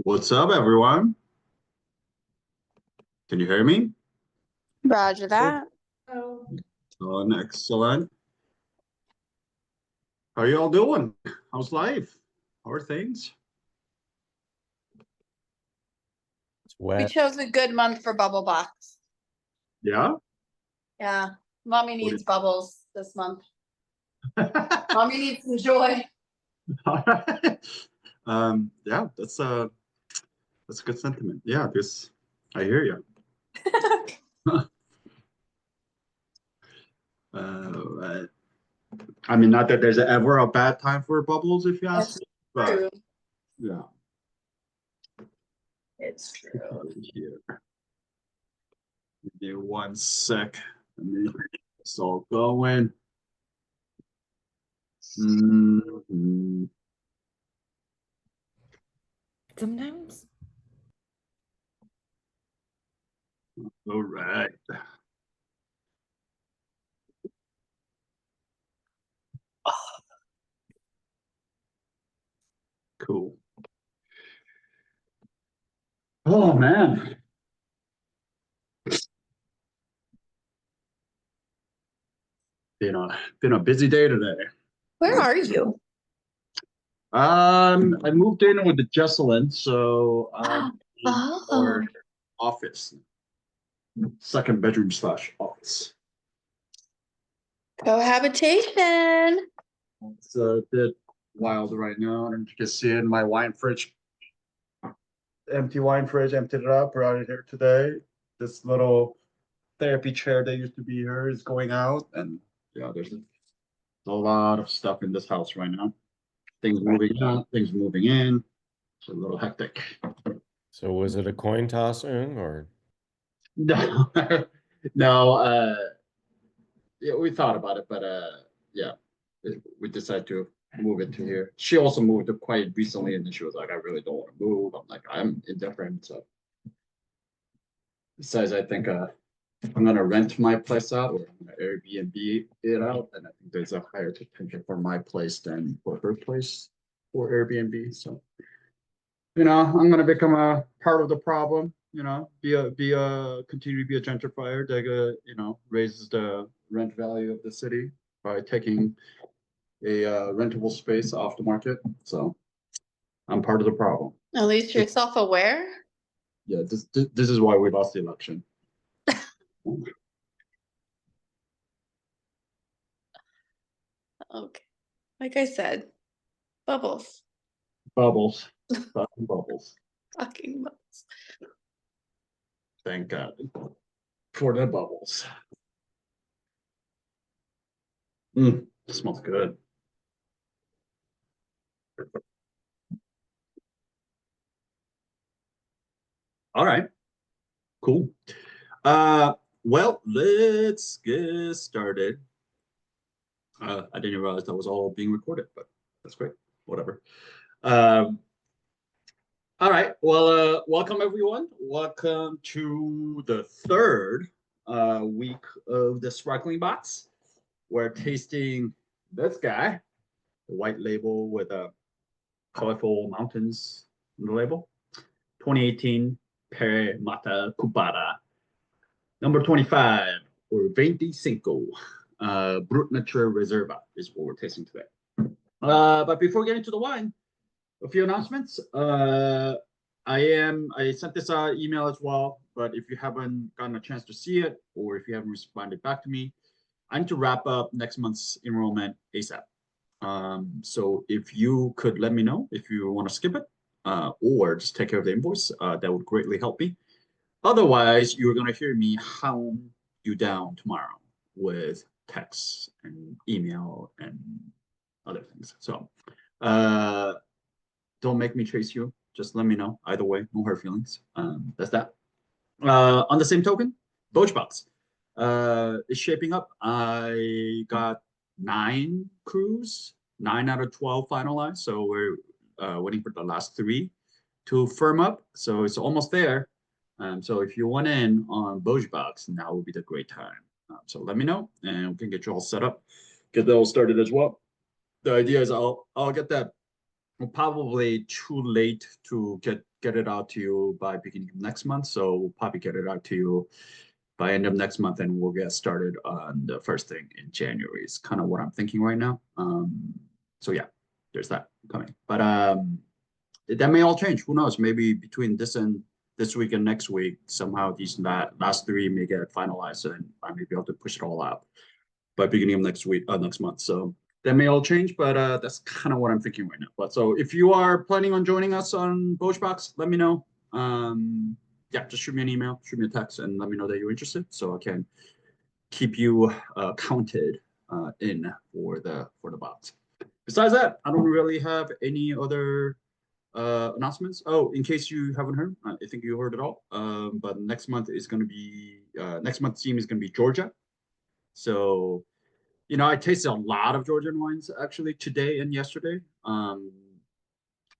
What's up, everyone? Can you hear me? Roger that. Excellent. How are you all doing? How's life? How are things? It's We wet. chose a good month for bubble box. Yeah? Yeah. Mommy What needs bubbles this month. Mommy needs some joy. All right. Yeah, that's a good sentiment. Yeah, I hear you. Right. I mean, not that there's ever a bad time for bubbles, if you ask It's me, but true. yeah. It's true. Here. Give me 1 sec. Let me get this all going. Mhm. Sometimes. All right. Cool. Oh man. Been a busy day today. Where are you? I moved in with the Jesselyn, so in Oh. our office. Second bedroom / office. Cohabitation. It's a bit wild right now, and you can see it in my wine fridge. Empty wine fridge, emptied it up, brought it here today. This little therapy chair that used to be here is going out, and yeah, there's a lot of stuff in this house right now. Things moving out, things moving in. It's a little hectic. So was it a coin toss, or? No, no, yeah, we thought about it, but yeah, we decided to move it to here. She also moved it quite recently, and then she was like, I really don't want to move. I'm like, I'm indifferent. So besides, I think I'm gonna rent my place out, or I'm gonna Airbnb it out, and I think there's a higher potential for my place than for her place for Airbnb. So I'm gonna become a part of the problem. Continue to be a gentrifier that raises the rent value of the city by taking a rentable space off the market. So I'm part of the problem. At least you're self-aware. Yeah, this is why we lost the election. Okay. Like I said, bubbles. Bubbles, fucking bubbles. Fucking bubbles. Thank God for the bubbles. Smells good. All right, cool. Well, let's get started. I didn't realize that was all being recorded, but that's great. Whatever. All right. Well, welcome everyone. Welcome to the third week of the sparkling box. We're tasting this guy, the white label with colorful mountains on the label. 2018 Pere Mata Cupada. Number 25 or 25. Brut Reserva is what we're tasting today. But before getting to the wine, a few announcements. I sent this email as well, but if you haven't gotten a chance to see it, or if you haven't responded back to me, I need to wrap up next month's enrollment ASAP. So if you could let me know if you want to skip it, or just take care of the invoice, that would greatly help me. Otherwise, you're going to hear me hound you down tomorrow with texts and email and other things. So don't make me chase you. Just let me know. Either way, no hard feelings. That's that. On the same token, Bochbox is shaping up. I got 9 crews, 9 out of 12 finalized. So we're waiting for the last 3 to firm up. So it's almost there. So if you want in on Bochbox, now would be the great time. So let me know, and we can get you all set up, get those started as well. The idea is I'll get that probably too late to get it out to you by beginning of next month. So we'll probably get it out to you by end of next month, and we'll get started on the first thing in January. Is kind of what I'm thinking right now. So yeah, there's that coming. But that may all change. Who knows? Maybe between this week and next week, somehow these last three may get finalized, and I may be able to push it all out by beginning of next week, next month. So that may all change, but that's kind of what I'm thinking right now. But so if you are planning on joining us on Boschbox, let me know. Yeah, just shoot me an email, shoot me a text, and let me know that you're interested, so I can keep you counted in for the bots. Besides that, I don't really have any other announcements. Oh, in case you haven't heard, I think you heard it all. But next month is going to be next month's theme is going to be Georgia. So, you know, I tasted a lot of Georgian wines actually today and yesterday.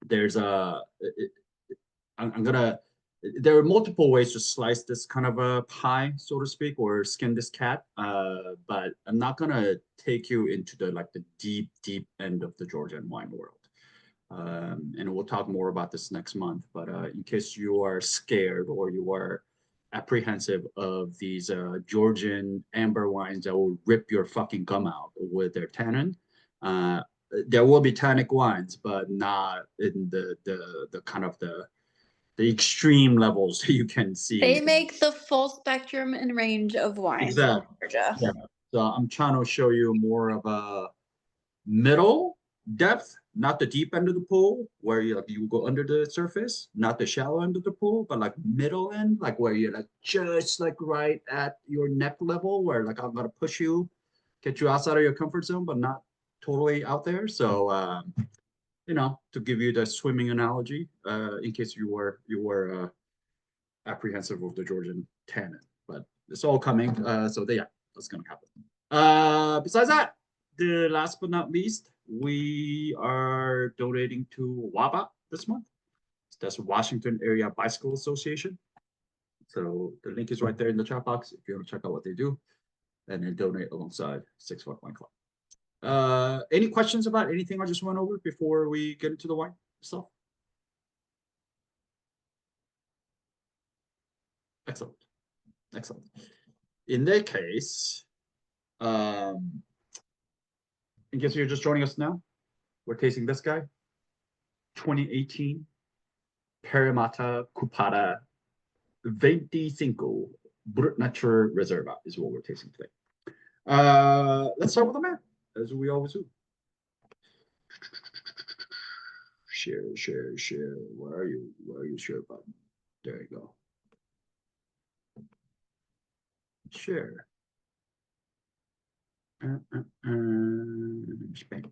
There's a I'm gonna. There are multiple ways to slice this kind of a pie, so to speak, or skin this cat. But I'm not gonna take you into the deep end of the Georgian wine world. And we'll talk more about this next month. But in case you are scared or you are apprehensive of these Georgian amber wines that will rip your fucking gum out with their tannin, there will be tannic wines, but not in the kind of the extreme levels that you can see. They make the full spectrum and range of wines. Exactly. In Georgia. Yeah. So I'm trying to show you more of a middle depth, not the deep end of the pool where you go under the surface, not the shallow end of the pool, but like middle end, like where you're like just like right at your neck level, where like I'm gonna push you, get you outside of your comfort zone, but not totally out there. So you know, to give you the swimming analogy, in case you were apprehensive of the Georgian tannin, but it's all coming. So yeah, that's gonna happen. Besides that, the last but not least, we are donating to WABA this month. That's Washington Area Bicycle Association. So the link is right there in the chat box if you want to check out what they do, and then donate alongside 6 Foot Wine Club. Any questions about anything I just went over before we get into the wine stuff? Excellent. Excellent. In that case, in case you're just joining us now, we're tasting this guy, 2018 Pere Cupada 25 Brut Reserva is what we're tasting today. Let's start with the map, as we always do. Share. Where are you? Where are you, share button? There you go. Share. Spain.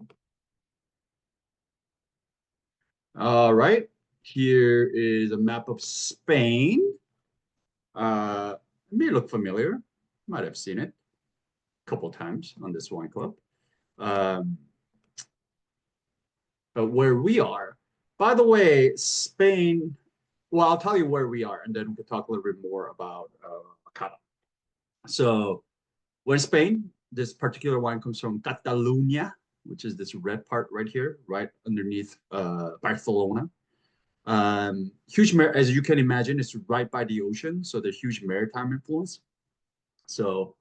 All right. Here is a map of Spain. It may look familiar. Might have seen it a couple times on this wine club. But where we are, by the way, Spain, well, I'll tell you where we are, and then we can talk a little bit more about Macabeu. So we're in Spain. This particular wine comes from Catalonia, which is this red part right here, right underneath Barcelona. Huge, as you can imagine, it's right by the ocean, so there's huge maritime influence. So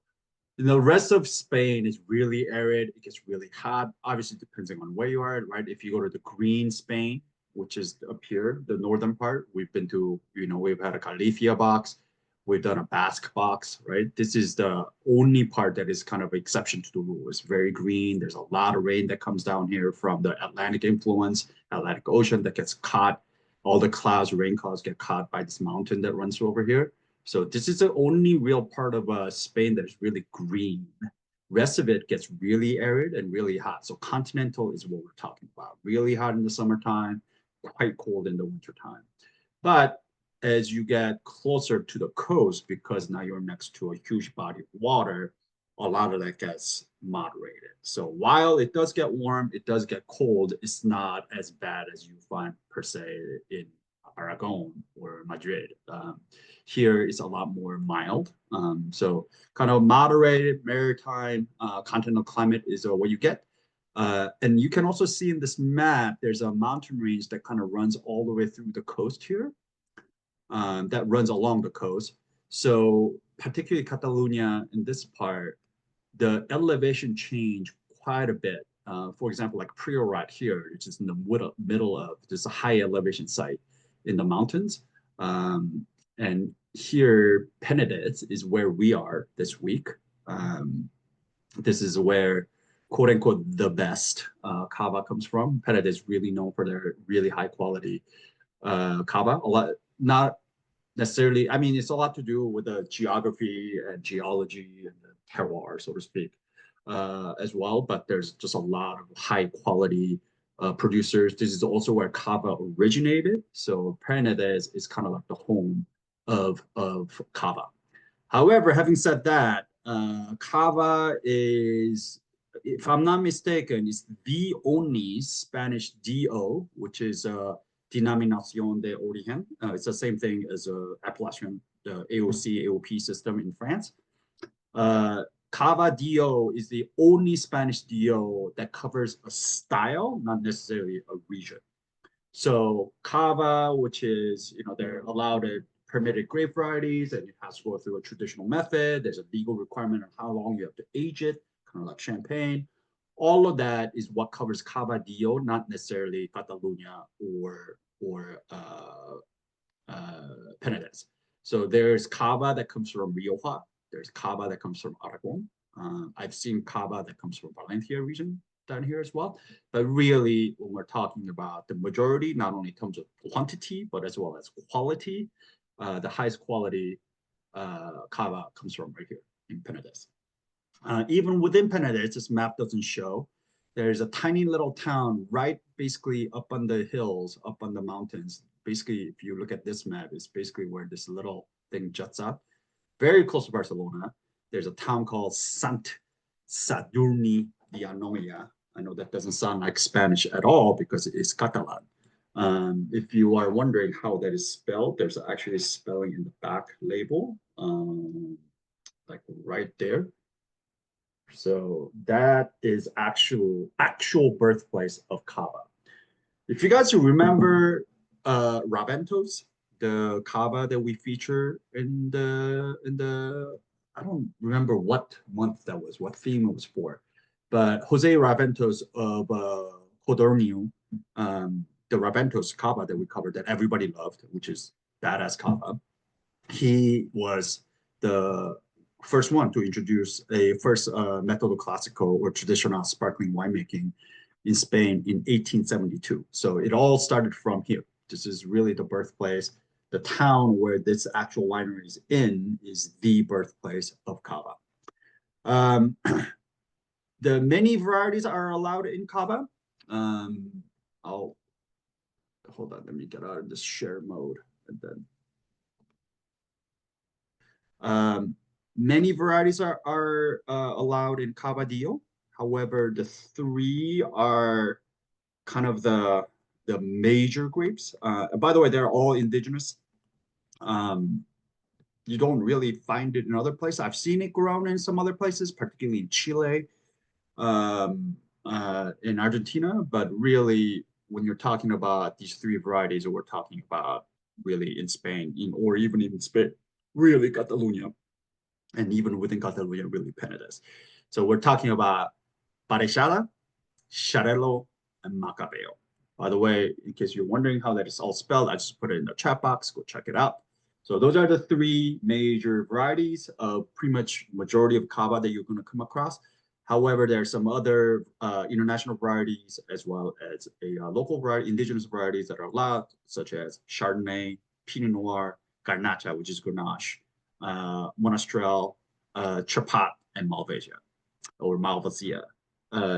the rest of Spain is really arid. It gets really hot, obviously depending on where you are, right? If you go to the green Spain, which is up here, the northern part, we've been to, you know, we've had a Galicia box, we've done a Basque box, right? This is the only part that is kind of exception to the rule. It's very green. There's a lot of rain that comes down here from the Atlantic influence, Atlantic Ocean that gets caught. All the clouds, rain clouds get caught by this mountain that runs over here. So this is the only real part of Spain that is really green. Rest of it gets really arid and really hot. So continental is what we're talking about. Really hot in the summertime, quite cold in the wintertime. But as you get closer to the coast, because now you're next to a huge body of water, a lot of that gets moderated. So while it does get warm, it does get cold, it's not as bad as you find per se in Aragon or Madrid. Here is a lot more mild. So kind of moderated maritime continental climate is what you get. And you can also see in this map, there's a mountain range that kind of runs all the way through the coast here, that runs along the coast. So particularly Catalonia in this part, the elevation changed quite a bit. For example, like Priorat here, which is in the middle of, there's a high elevation site in the mountains. And here, Penedès is where we are this week. This is where, quote unquote, the best cava comes from. Penedès is really known for their really high quality cava. A lot, not necessarily, I mean, it's a lot to do with the geography and geology and the terroir, so to speak, as well. But there's just a lot of high quality producers. This is also where cava originated. So Penedès is kind of like the home of cava. However, having said that, cava is, if I'm not mistaken, is the only Spanish DO, which is Denominación de Origen. It's the same thing as appellation, the AOC, AOP system in France. Cava DO is the only Spanish DO that covers a style, not necessarily a region. So cava, which is, they're allowed permitted grape varieties, and it has to go through a traditional method. There's a legal requirement on how long you have to age it, kind of like champagne. All of that is what covers Cava DO, not necessarily Catalunya or Penedès. So there's Cava that comes from Rioja. There's Cava that comes from Aragon. I've seen Cava that comes from Valencia region down here as well. But really, when we're talking about the majority, not only in terms of quantity, but as well as quality, the highest quality cava comes from right here in Penedès. Even within Penedès, this map doesn't show, there's a tiny little town right basically up on the hills, up on the mountains. Basically, if you look at this map, it's basically where this little thing juts up. Very close to Barcelona, there's a town called Sant Sadurní d'Anoia. I know that doesn't sound like Spanish at all because it is Catalan. If you are wondering how that is spelled, there's actually spelling in the back label, like right there. So that is actual birthplace of cava. If you guys remember Raventos, the cava that we feature in the I don't remember what month that was, what theme it was for, but Jose Raventos of Codorniu, the Raventos cava that we covered that everybody loved, which is badass cava. He was the first one to introduce a first método clásico or traditional sparkling winemaking in Spain in 1872. So it all started from here. This is really the birthplace. The town where this actual winery is in is the birthplace of cava. The many varieties are allowed in cava. I'll hold on, let me get out of this share mode and then. Many varieties are allowed in Cava DO. However, the three are kind of the major grapes. By the way, they're all indigenous. You don't really find it in other places. I've seen it grown in some other places, particularly in Chile, in Argentina, but really, when you're talking about these three varieties, we're talking about really in Spain, or even in Spain, really Catalonia, and even within Catalonia, really Penedès. So we're talking about Parellada, Xarelo-lo, and Macabeu. By the way, in case you're wondering how that is all spelled, I just put it in the chat box. Go check it out. So those are the three major varieties of pretty much majority of cava that you're going to come across. However, there are some other international varieties as well as a local variety, indigenous varieties that are allowed, such as Chardonnay, Pinot Noir, Garnacha, which is Grenache, Monastrell, Chapat, and Malvasia or Malvasia.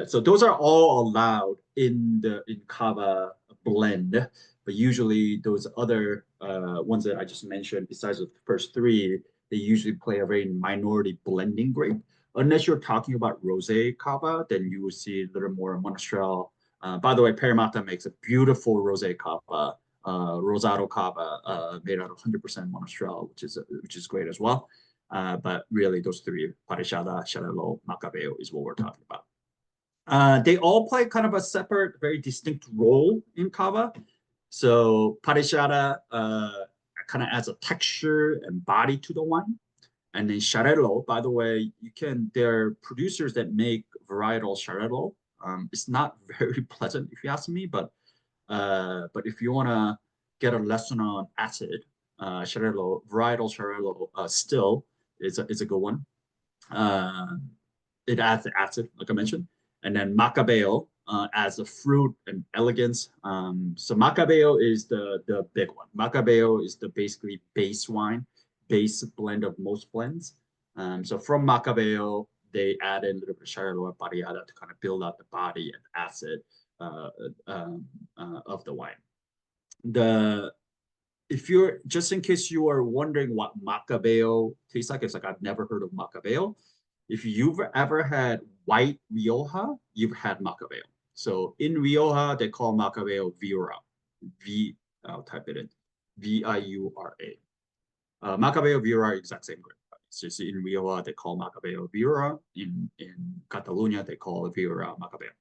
So those are all allowed in cava blend, but usually those other ones that I just mentioned, besides the first three, they usually play a very minority blending grape. Unless you're talking about rosé cava, then you will see a little more Monastrell. By the way, Pere makes a beautiful rosé cava, rosado cava, made out of 100% Monastrell, which is great as well. But really, those three, Parellada, Xarelo-lo, Macabeu, is what we're talking about. They all play kind of a separate, very distinct role in cava. So Parellada kind of adds a texture and body to the wine. And then Xarelo, by the way, there are producers that make varietal Xarelo. It's not very pleasant if you ask me, but if you want to get a lesson on acid, Xarelo, varietal Xarelo still is a good one. It adds the acid, like I mentioned. And then Macabeu adds the fruit and elegance. So Macabeu is the big one. Macabeu is the basically base wine, base blend of most blends. So from Macabeu, they add in a little bit of Xarelo and Parellada to kind of build out the body and acid of the wine. If you're, just in case you are wondering what Macabeu tastes like, it's like I've never heard of Macabeu. If you've ever had white Rioja, you've had Macabeu. So in Rioja, they call Macabeu Viura. I'll type it in, Viura. Macabeu Viura, exact same grape. It's just in Rioja, they call Macabeu Viura. In Catalonia, they call it Viura Macabeu.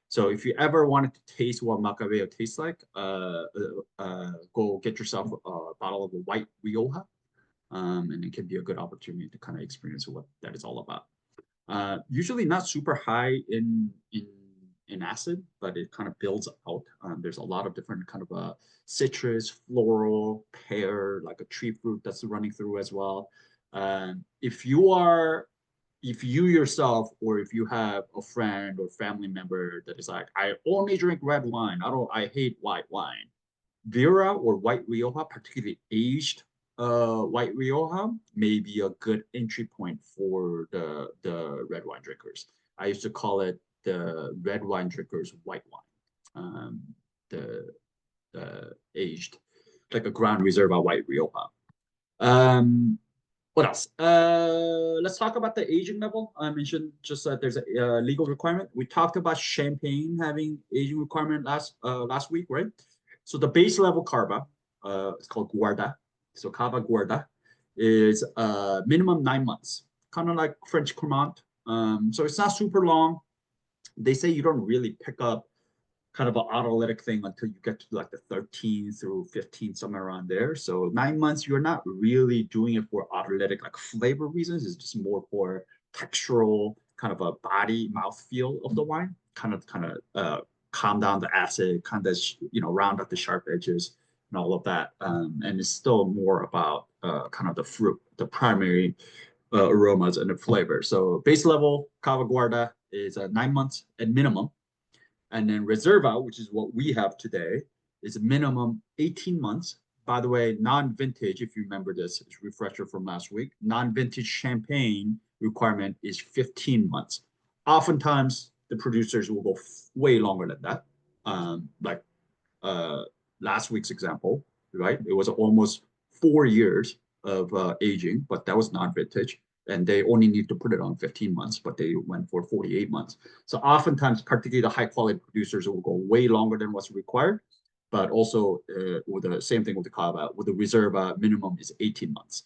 So if you ever wanted to taste what Macabeu tastes like, go get yourself a bottle of the white Rioja. And it can be a good opportunity to kind of experience what that is all about. Usually not super high in acid, but it kind of builds out. There's a lot of different kind of citrus, floral, pear, like a tree fruit that's running through as well. If you yourself, or if you have a friend or family member that is like, I only drink red wine, I hate white wine. Viura or white Rioja, particularly aged white Rioja, may be a good entry point for the red wine drinkers. I used to call it the red wine drinkers white wine, the aged, like a Grand Reserva white Rioja. What else? Let's talk about the aging level. I mentioned just that there's a legal requirement. We talked about champagne having aging requirement last week, right? So the base level cava, it's called guarda. So cava guarda is minimum 9 months, kind of like French Cremant. So it's not super long. They say you don't really pick up kind of an autolytic thing until you get to like the 13 through 15, somewhere around there. So 9 months, you're not really doing it for autolytic like flavor reasons. It's just more for textural kind of a body mouthfeel of the wine, kind of calm down the acid, kind of round up the sharp edges and all of that. And it's still more about kind of the fruit, the primary aromas and the flavor. So base level Cava Guarda is 9 months at minimum. And then Reserva, which is what we have today, is a minimum 18 months. By the way, non-vintage, if you remember this, it's a refresher from last week, non-vintage champagne requirement is 15 months. Oftentimes, the producers will go way longer than that. Like last week's example, right? It was almost 4 years of aging, but that was non-vintage. And they only need to put it on 15 months, but they went for 48 months. So oftentimes, particularly the high quality producers will go way longer than what's required. But also with the same thing with the Cava, with the Reserva, minimum is 18 months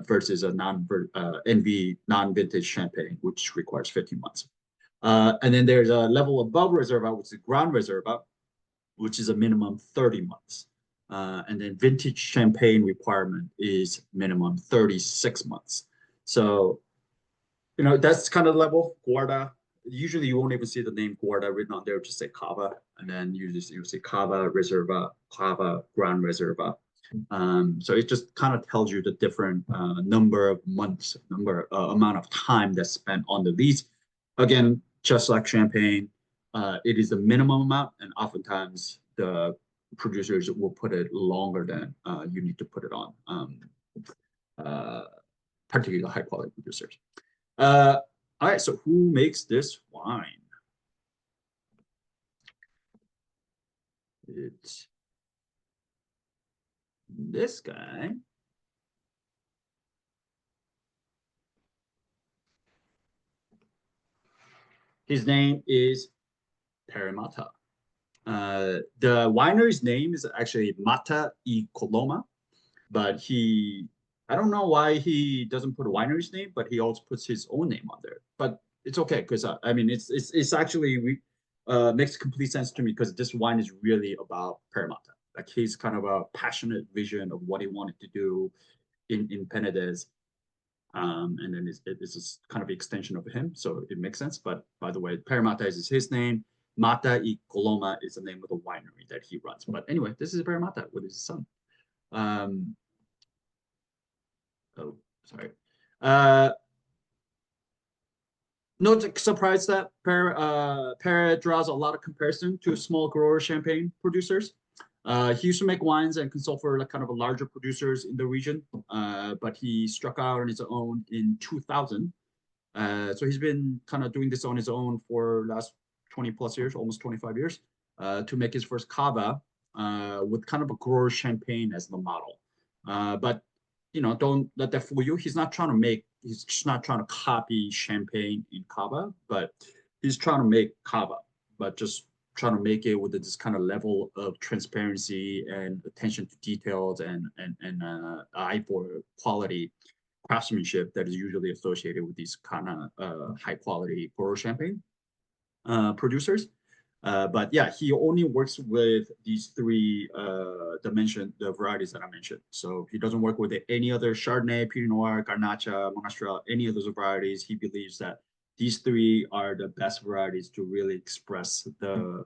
versus a NV non-vintage champagne, which requires 15 months. And then there's a level above Reserva, which is Grand Reserva, which is a minimum 30 months. And then vintage champagne requirement is minimum 36 months. So, that's kind of the level, Guarda. Usually you won't even see the name Guarda written on there, just say Cava. And then you'll see Cava, Reserva, Cava, Grand Reserva. So it just kind of tells you the different number of months, amount of time that's spent on the lease. Again, just like champagne, it is the minimum amount, and oftentimes the producers will put it longer than you need to put it on. Particularly the high quality producers. All right, so who makes this wine? It's this guy. His name is Pere. The winery's name is actually Mata y Coloma, but I don't know why he doesn't put a winery's name, but he also puts his own name on there. But it's okay because I mean it's actually makes complete sense to me because this wine is really about Parellada. Like he's kind of a passionate vision of what he wanted to do in Penedès. And then it's just kind of the extension of him, so it makes sense. But by the way, Parellada is his name. Mata y Coloma is the name of the winery that he runs. But anyway, this is Parellada with his son. Oh, sorry. No surprise that Pere draws a lot of comparison to small grower champagne producers. He used to make wines and consult for like kind of a larger producers in the region, but he struck out on his own in 2000. So he's been kind of doing this on his own for last 20 plus years, almost 25 years, to make his first cava with kind of a grower champagne as the model. But you know, don't let that fool you. He's just not trying to copy champagne in cava, but he's trying to make cava, but just trying to make it with this kind of level of transparency and attention to details and eye for quality craftsmanship that is usually associated with these kind of high quality grower champagne producers. But yeah, he only works with these three the varieties that I mentioned. So he doesn't work with any other Chardonnay, Pinot Noir, Garnacha, Monastrell, any of those varieties. He believes that these three are the best varieties to really express the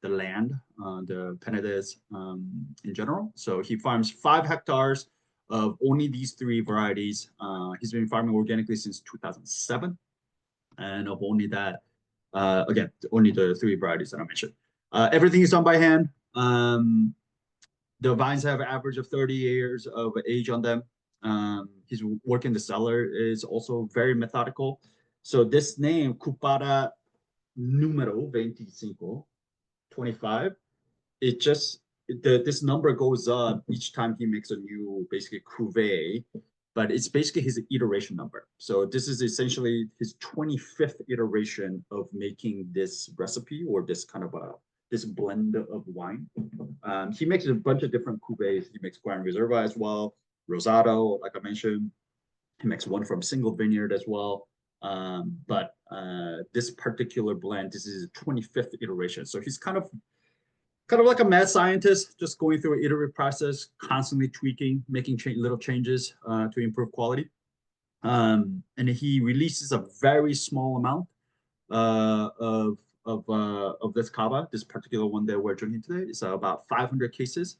land, the Penedès in general. So he farms 5 hectares of only these 3 varieties. He's been farming organically since 2007, and of only that. Again, only the 3 varieties that I mentioned. Everything is done by hand. The vines have an average of 30 years of age on them. His work in the cellar is also very methodical. So this name, Cupada número 25, this number goes up each time he makes a new, basically, cuvee, but it's basically his iteration number. So this is essentially his 25th iteration of making this recipe or this kind of this blend of wine. He makes a bunch of different cuvées. He makes Grand Reserva as well, Rosado, like I mentioned. He makes one from single vineyard as well. But this particular blend, this is his 25th iteration. So he's kind of like a mad scientist, just going through an iterative process, constantly tweaking, making little changes to improve quality. And he releases a very small amount of this cava. This particular one that we're drinking today is about 500 cases.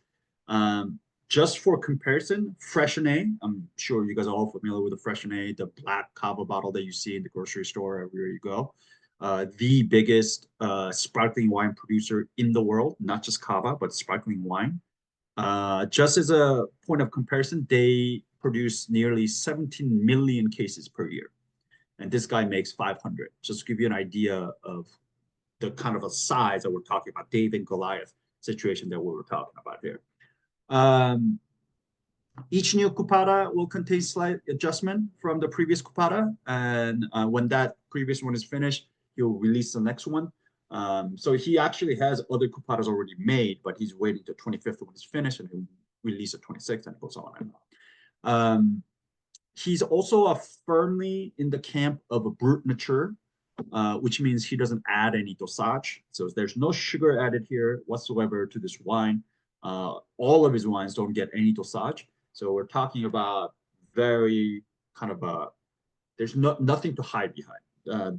Just for comparison, Freshenet, I'm sure you guys are all familiar with the Freshenet, the black cava bottle that you see in the grocery store everywhere you go. The biggest sparkling wine producer in the world, not just cava, but sparkling wine. Just as a point of comparison, they produce nearly 17 million cases per year. And this guy makes 500. Just to give you an idea of the kind of a size that we're talking about, David and Goliath situation that we were talking about here. Each new Cupada will contain slight adjustment from the previous Cupada. And when that previous one is finished, he'll release the next one. So he actually has other Cupadas already made, but he's waiting till 25th when it's finished and he'll release the 26th and it goes on and on. He's also firmly in the camp of a Brut mature, which means he doesn't add any dosage. So there's no sugar added here whatsoever to this wine. All of his wines don't get any dosage. So we're talking about very kind of there's nothing to hide behind.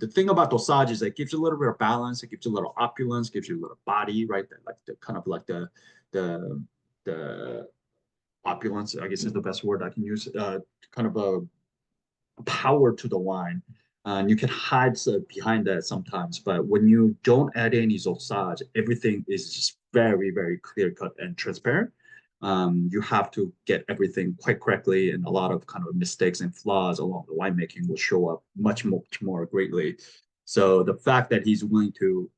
The thing about dosage is that it gives you a little bit of balance, it gives you a little opulence, gives you a little body, right? Like the kind of like the opulence, I guess is the best word I can use, kind of a power to the wine. And you can hide behind that sometimes, but when you don't add any dosage, everything is just very, very clear cut and transparent. You have to get everything quite correctly, and a lot of kind of mistakes and flaws along the winemaking will show up much more greatly. So the fact that he's willing to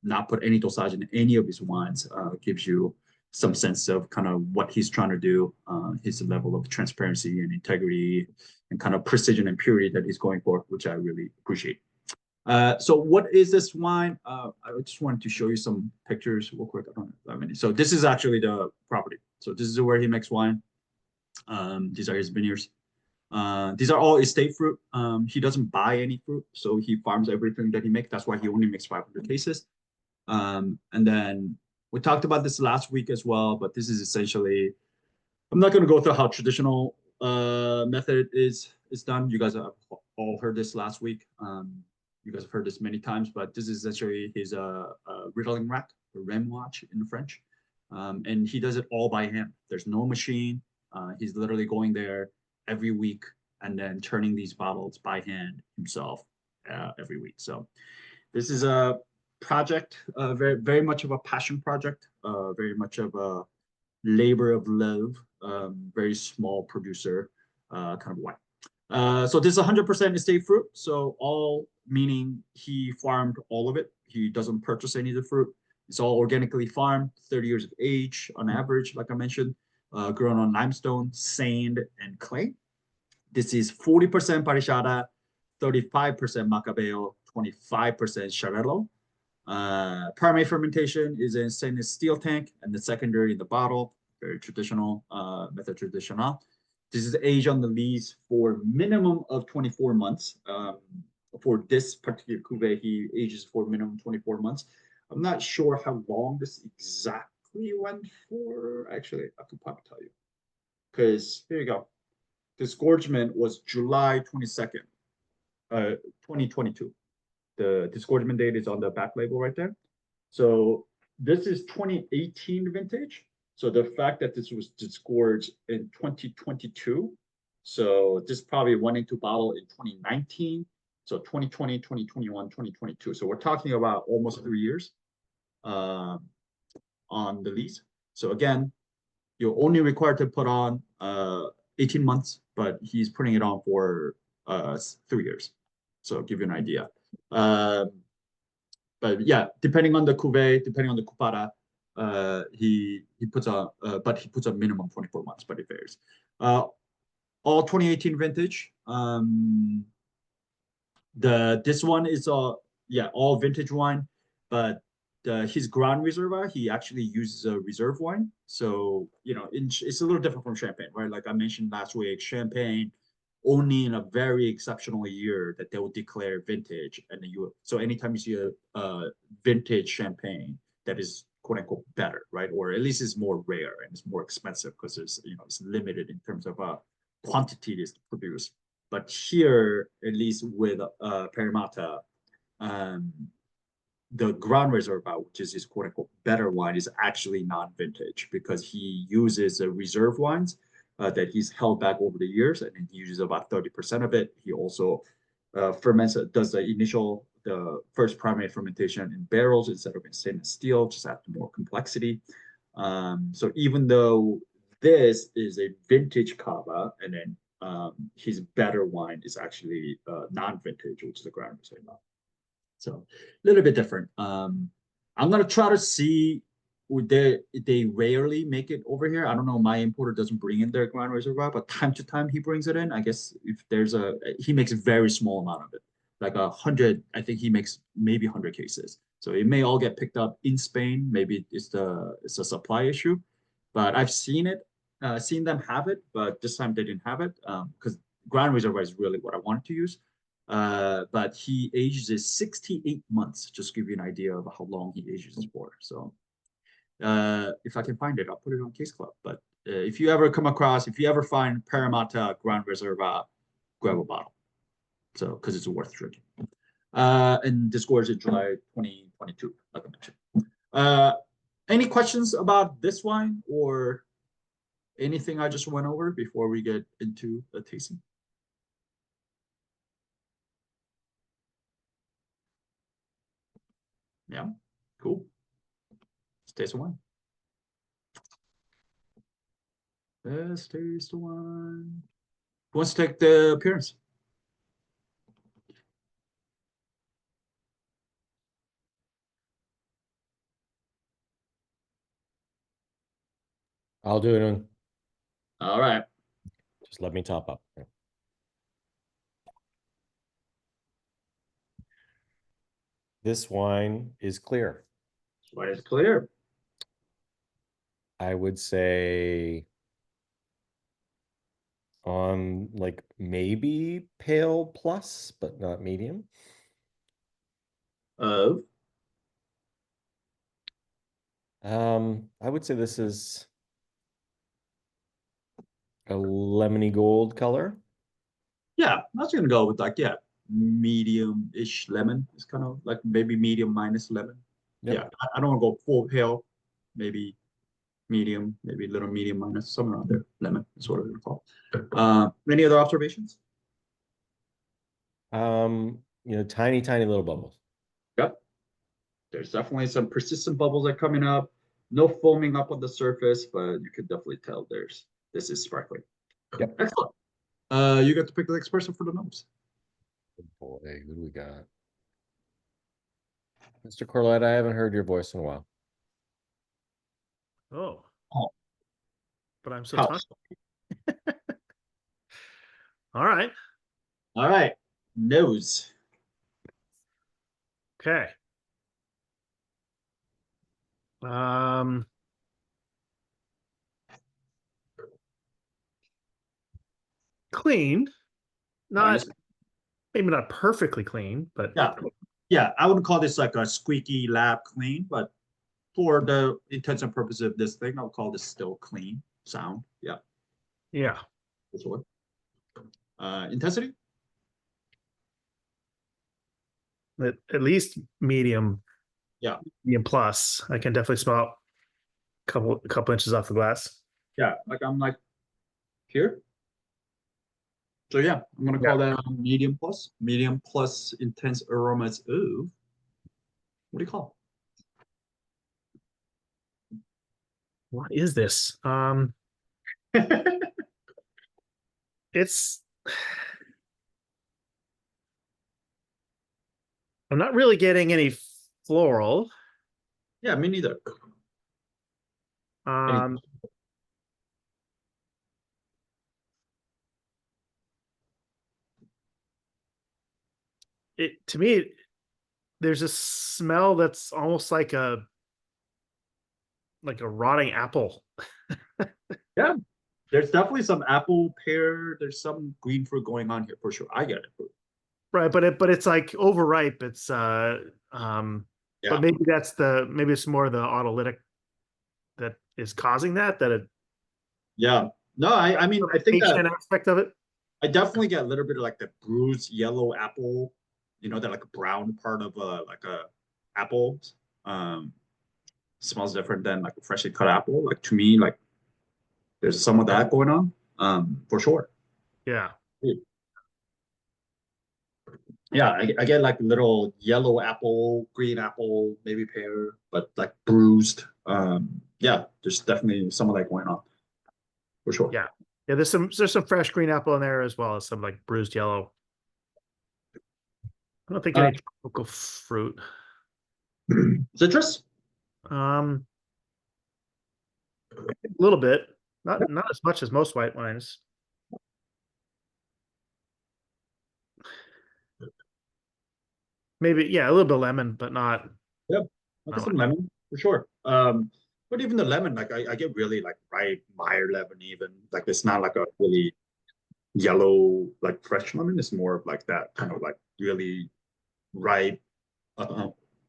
not put any dosage in any of his wines gives you some sense of kind of what he's trying to do, his level of transparency and integrity and kind of precision and purity that he's going for, which I really appreciate. So what is this wine? I just wanted to show you some pictures real quick. I don't have many. So this is actually the property. So this is where he makes wine. These are his vineyards. These are all estate fruit. He doesn't buy any fruit, so he farms everything that he makes. That's why he only makes 500 cases. And then we talked about this last week as well, but this is essentially, I'm not going to go through how traditional method is done. You guys have all heard this last week. You guys have heard this many times, but this is essentially his riddling rack, or rem watch in French. And he does it all by hand. There's no machine. He's literally going there every week and then turning these bottles by hand himself every week. So this is a project, very much of a passion project, very much of a labor of love, very small producer kind of wine. So this is 100% estate fruit. So all meaning he farmed all of it. He doesn't purchase any of the fruit. It's all organically farmed, 30 years of age on average, like I mentioned, grown on limestone, sand, and clay. This is 40% Parellada, 35% Macabeu, 25% Xarelo-lo. Primary fermentation is in stainless steel tank and the secondary in the bottle. Very traditional, method traditional. This is aged on the lees for minimum of 24 months. For this particular cuvee, he ages for minimum 24 months. I'm not sure how long this exactly went for. Actually, I could probably tell you. Because here you go. Disgorgement was July 22nd, 2022. The disgorgement date is on the back label right there. So this is 2018 vintage. So the fact that this was disgorged in 2022, so this probably went into bottle in 2019. So 2020, 2021, 2022. So we're talking about almost 3 years on the lease. So again, you're only required to put on 18 months, but he's putting it on for 3 years. So give you an idea. But yeah, depending on the cuvee, depending on the Cupada, he puts a minimum 24 months, but it varies. All 2018 vintage. This one is all vintage wine, but his Grand Reserva, he actually uses a reserve wine. So, it's a little different from champagne, right? Like I mentioned last week, champagne, only in a very exceptional year that they will declare vintage. And so anytime you see a vintage champagne that is quote unquote better, right? Or at least is more rare and it's more expensive because it's limited in terms of quantity it is produced. But here, at least with Parellada, the Grand Reserva, which is his quote unquote better wine, is actually non-vintage because he uses reserve wines that he's held back over the years, and he uses about 30% of it. He also ferments, does the first primary fermentation in barrels instead of in stainless steel, just adds more complexity. So even though this is a vintage cava, and then his better wine is actually non-vintage, which is the Grand Reserva. So a little bit different. I'm gonna try to see. They rarely make it over here. I don't know. My importer doesn't bring in their Grand Reserva, but time to time he brings it in. I guess if he makes a very small amount of it, like 100. I think he makes maybe 100 cases. So it may all get picked up in Spain. Maybe it's a supply issue, but I've seen them have it, but this time they didn't have it because Grand Reserva is really what I wanted to use. But he ages it 68 months, just to give you an idea of how long he ages it for. So if I can find it, I'll put it on Case Club. But if you ever find Parellada Grand Reserva, grab a bottle. So because it's worth drinking. And this scores in July 2022, like I mentioned. Any questions about this wine or anything I just went over before we get into the tasting? Yeah, cool. Let's taste the wine. Let's taste the wine. Who wants to take the appearance? I'll do it. All right. Just let me top up. This wine is clear. Wine is clear. I would say on like maybe pale plus, but not medium. Of I would say this is a lemony gold color. yeah, I was gonna go with like medium-ish lemon. It's kind of like maybe medium minus lemon. Yep. Yeah, I don't want to go full pale. Maybe medium, maybe a little medium minus, somewhere around there. Lemon is what I'm gonna call. Any other observations? Tiny, tiny little bubbles. Yep. There's definitely some persistent bubbles that are coming up. No foaming up on the surface, but you can definitely tell this is sparkling. Yep. Excellent. You got to pick the next person for the nose. Boy, who do we got? Mr. Corlette, I haven't heard your voice in a while. Oh. Oh. But I'm so How? touched. All right. All right. Nose. Okay. Clean. Not Minus- maybe not perfectly clean, but Yeah. Yeah, I wouldn't call this like a squeaky lab clean, but for the intents and purposes of this thing, I'll call this still clean sound. Yeah, yeah. for sure. Intensity? At least medium. Yeah. Medium plus. I can definitely smell a couple inches off the glass. Yeah, like I'm like here. So yeah, I'm gonna call that medium plus. Medium plus intense aromas of, what do you call What is this? it? It's I'm not really getting any floral. Yeah, me neither. Um, to me, there's a smell that's almost like a rotting apple. Yeah, there's definitely some apple, pear, there's some green fruit going on here for sure. I get it. Right, but it's like overripe. It's Yeah. but maybe it's more the autolytic that is causing that it Yeah. No, I mean, I think that aspect of it. I definitely get a little bit of like the bruised yellow apple, that like brown part of like a apple. Smells different than like a freshly cut apple. Like to me, like there's some of that going on. For sure. Yeah. Yeah, I get like little yellow apple, green apple, maybe pear, but like bruised. Yeah, there's definitely some of that going on. For sure. Yeah. Yeah, there's some fresh green apple in there as well as some like bruised yellow. I don't think any tropical fruit. Citrus? A little bit. Not as much as most white wines. Maybe, yeah, a little bit of lemon, but not. Yep. I get some lemon for sure. But even the lemon, like I get really like ripe Meyer lemon even. Like it's not like a really yellow, like fresh lemon. It's more of like that kind of like really ripe,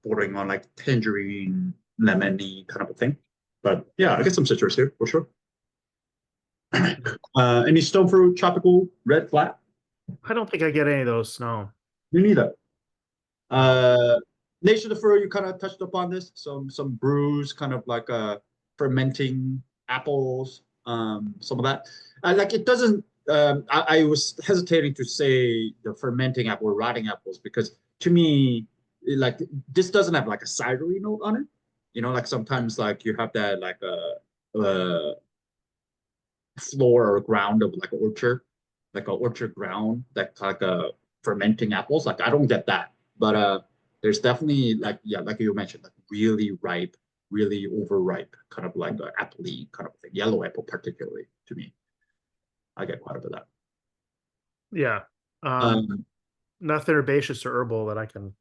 bordering on like tangerine, lemony kind of a thing. But yeah, I get some citrus here for sure. Any stone fruit, tropical, red, flat? I don't think I get any of those. No. Me neither. Nature of the fruit, you kind of touched upon this. Some brews, kind of like fermenting apples, some of that. Like it doesn't. I was hesitating to say the fermenting apple or rotting apples because to me, like this doesn't have like a cidery note on it. Like sometimes like you have that like a floor or ground of like an orchard ground, that like a fermenting apples. Like I don't get that, but there's definitely like like you mentioned, like really ripe, really overripe, kind of like an apple-y kind of thing. Yellow apple, particularly to me, I get quite a bit of that. Yeah. Nothing herbaceous or herbal that I can.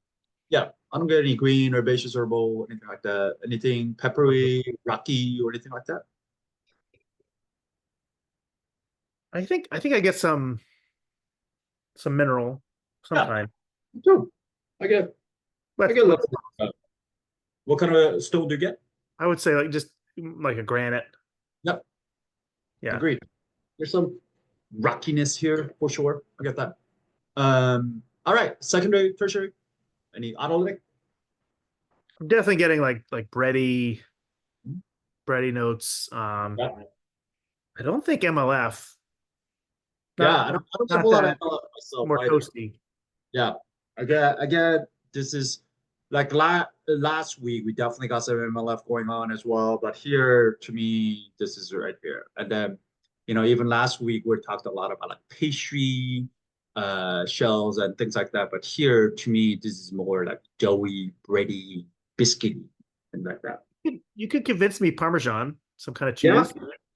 Yeah, I don't get any green, herbaceous, herbal, anything like that. Anything peppery, rocky, or anything like that. I think I get some mineral sometime. Too. I get But a little. What kind of still do you get? I would say like just like a granite. Yep. Yeah. Agreed. There's some rockiness here for sure. I get that. All right. Secondary, tertiary. Any autolytic? I'm definitely getting like bready notes. Yeah. I don't think MLF. Yeah, I don't get a not whole lot of that, MLF myself more either. toasty. Yeah. Again, this is like last week, we definitely got some MLF going on as well. But here, to me, this is right here. And then, even last week, we talked a lot about like pastry, shells and things like that. But here, to me, this is more like doughy, bready, biscuity, and like that. You could convince me Parmesan, some kind of cheese. Yeah,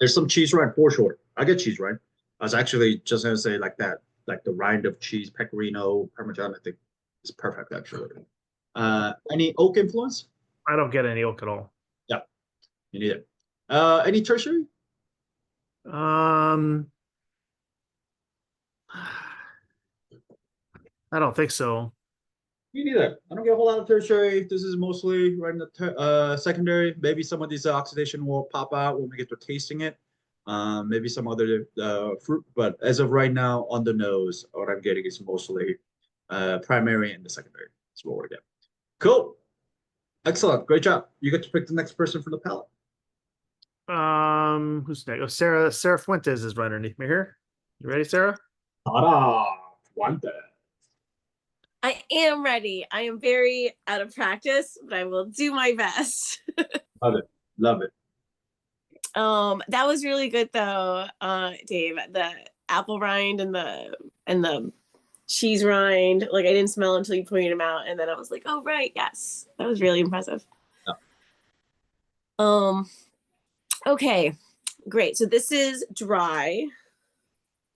there's some cheese rind for sure. I get cheese rind. I was actually just gonna say like that, like the rind of cheese, pecorino, Parmesan. I think is perfect actually. Any oak influence? I don't get any oak at all. Yeah, you need it. Any tertiary? I don't think so. Me neither. I don't get a whole lot of tertiary. This is mostly right in the secondary. Maybe some of these oxidation will pop out when we get to tasting it. Maybe some other fruit, but as of right now, on the nose, what I'm getting is mostly primary and the secondary. That's what we're getting. Cool. Excellent. Great job. You get to pick the next person for the palette. Who's next? Oh, Sara Fuentes is right underneath me here. You ready, Sara? Sara Fuentes. I am ready. I am very out of practice, but I will do my best. Love it. Love it. That was really good though, Dave. The apple rind and the cheese rind. Like I didn't smell until you pointed them out, and then I was like, "Oh right, yes." That was really impressive. Yeah. Okay, great. So this is dry.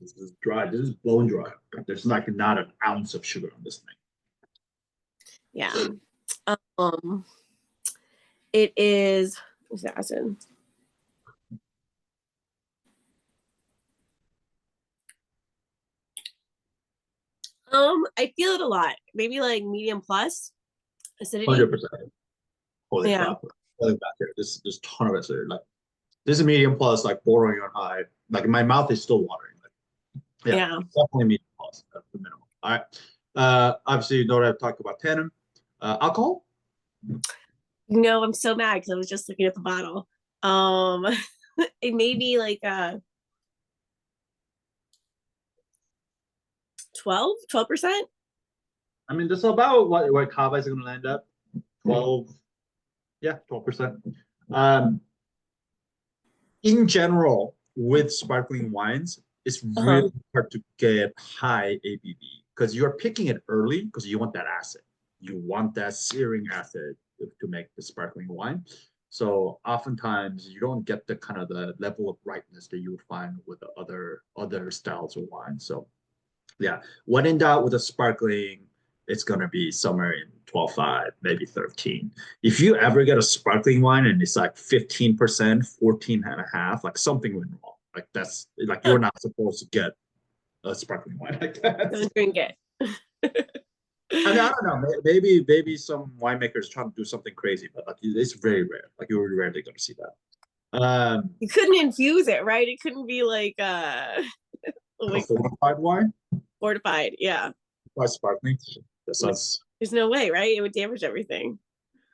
This is dry. This is bone dry. There's like not an ounce of sugar on this thing. Yeah. It is. What's the acid? I feel it a lot. Maybe like medium plus acidity. 100%. Holy Yeah. crap. Back here. There's a ton of acidity. Like this is medium plus, like bordering on high. Like my mouth is still watering. Like, yeah. Definitely medium plus at the minimum. All right. Obviously, you know what I've talked about tannin. Alcohol? No, I'm so mad because I was just looking at the bottle. It may be like 12%. I mean, this is about what Cava is going to land up. 12. Yeah, 12%. In general, with sparkling wines, it's really hard to get high ABV because you're picking it early because you want that acid. You want that searing acid to make the sparkling wine. So oftentimes you don't get the kind of the level of ripeness that you would find with the other styles of wine. So yeah, when in doubt with a sparkling, it's gonna be somewhere in 12.5, maybe 13. If you ever get a sparkling wine and it's like 15%, 14.5, like something went wrong. Like that's like you're not supposed to get a sparkling wine like that. Don't drink it. I mean, I don't know. Maybe some winemakers trying to do something crazy, but like it's very rare. Like you're rarely going to see that. You couldn't infuse it, right? It couldn't be like a fortified wine. Fortified, yeah. By sparkling. There's no way, right? It would damage everything.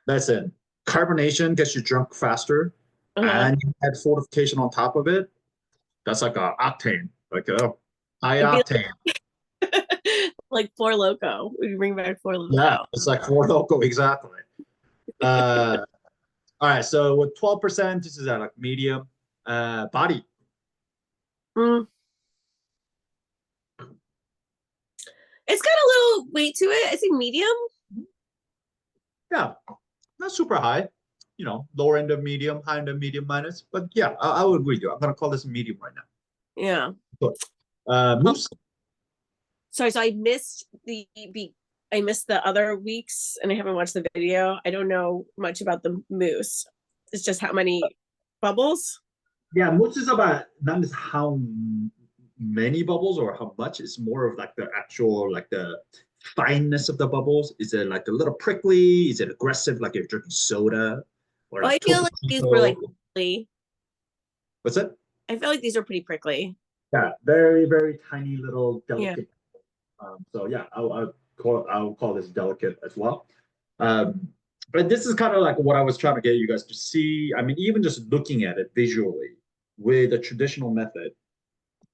That's it. Carbonation gets you drunk faster, and you add fortification on top of it. That's like a octane, like a high octane. Like Four Loko. We bring back Four Loko. Yeah, it's like Four Loko, exactly. All right, so with 12%, this is at like medium. Body. It's got a little weight to it. I think medium. Yeah, not super high. You know, lower end of medium, high end of medium minus. But yeah, I would agree with you. I'm gonna call this a medium right now. Yeah. Mousse. Sorry, so I missed the other weeks and I haven't watched the video. I don't know much about the mousse. It's just how many bubbles? Yeah, mousse is about not just how many bubbles or how much. It's more of like the actual, like the fineness of the bubbles. Is it like a little prickly? Is it aggressive, like you're drinking soda? Or Well, I like feel like these were like Topo? prickly. What's it? I feel like these are pretty prickly. Yeah, very, very tiny little Yeah. delicate. So yeah, I'll call this delicate as well. But this is kind of like what I was trying to get you guys to see. I mean, even just looking at it visually with a traditional method,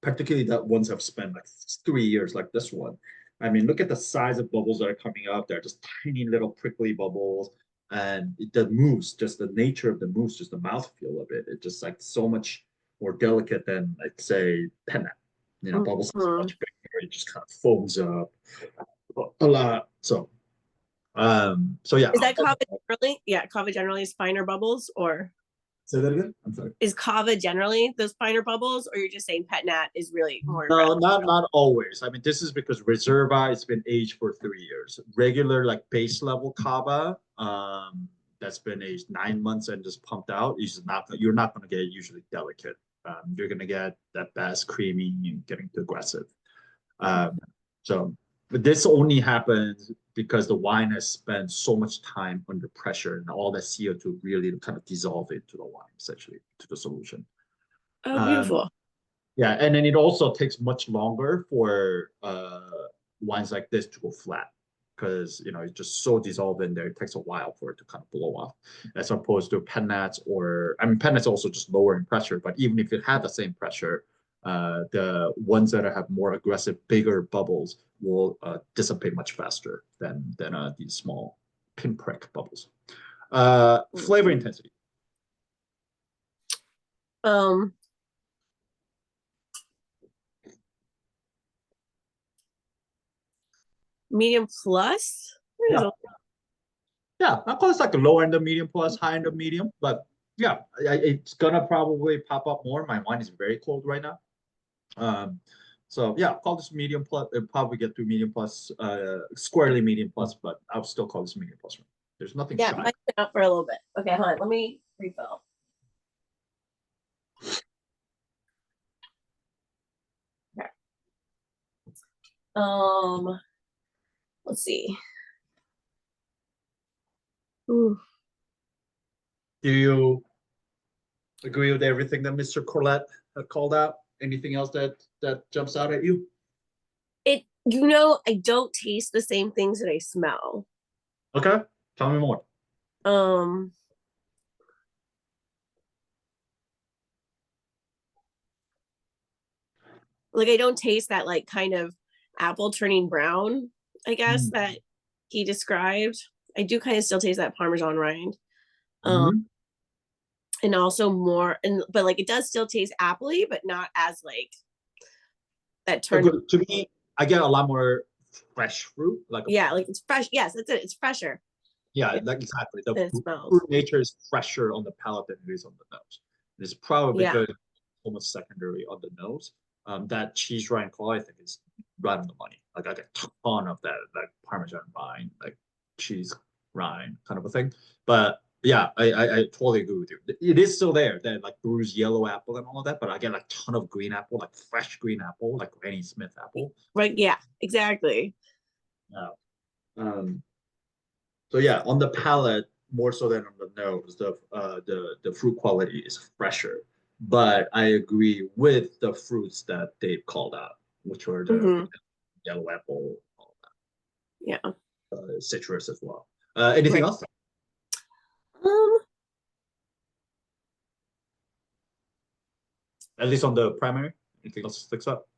particularly that ones have spent like 3 years, like this one. I mean, look at the size of bubbles that are coming up. They're just tiny little prickly bubbles. And the mousse, just the nature of the mousse, just the mouthfeel of it, it's just like so much more delicate than, like, say, penna. You know, bubbles are Mhm. much bigger. It just kind of foams up a lot. So yeah. Is that kava generally? Yeah, kava generally is finer bubbles, or Say that again. I'm sorry. is kava generally those finer bubbles, or you're just saying pet nat is really more No, aggressive? not always. I mean, this is because Reserva has been aged for 3 years. Regular, like, base level cava, that's been aged 9 months and just pumped out, you're not going to get usually delicate. You're going to get that best creamy and getting too aggressive. So, but this only happens because the wine has spent so much time under pressure and all that CO2 really kind of dissolve into the wine, essentially, to the solution. Oh, beautiful. Yeah, and then it also takes much longer for wines like this to go flat because, you know, it's just so dissolved in there. It takes a while for it to kind of blow off, as opposed to pennats, or I mean, pennats also just lower in pressure. But even if it had the same pressure, the ones that have more aggressive, bigger bubbles will dissipate much faster than these small pinprick bubbles. Flavor intensity. Medium plus. Yeah. Yeah, I'll call this like a low end of medium plus, high end of medium. But yeah, it's gonna probably pop up more. My wine is very cold right now. So yeah, I'll call this medium plus. It'll probably get to medium plus, squarely medium plus, but I'll still call this medium plus. There's nothing Yeah, shy. mine's been out for a little bit. Okay, hold on. Let me refill. Okay. Let's see. Ooh. Do you agree with everything that Mr. Corlette had called out? Anything else that jumps out at you? I don't taste the same things that I smell. Okay, tell me more. Like I don't taste that like kind of apple turning brown, I guess, that he described. I do kind of still taste that Parmesan rind. And also more, but like it does still taste appley, but not as like that turn. To me, I get a lot more fresh fruit. Like it's fresh. Yes, that's it. It's fresher. Yeah, like exactly. The it smells. fruit nature is fresher on the palate than it is on the nose. It's probably because it's almost secondary on the nose. That cheese rind call, I think, is right on the money. Like I get a ton of that, like Parmesan rind, like cheese rind kind of a thing. But yeah, I totally agree with you. It is still there, that like bruised yellow apple and all of that, but I get like a ton of green apple, like fresh green apple, like Granny Smith apple. Right, yeah, exactly. So yeah, on the palate, more so than on the nose, the fruit quality is fresher. But I agree with the fruits that Dave called out, which were the yellow apple, all that. Citrus as well. Anything else? At least on the primary, anything else sticks up?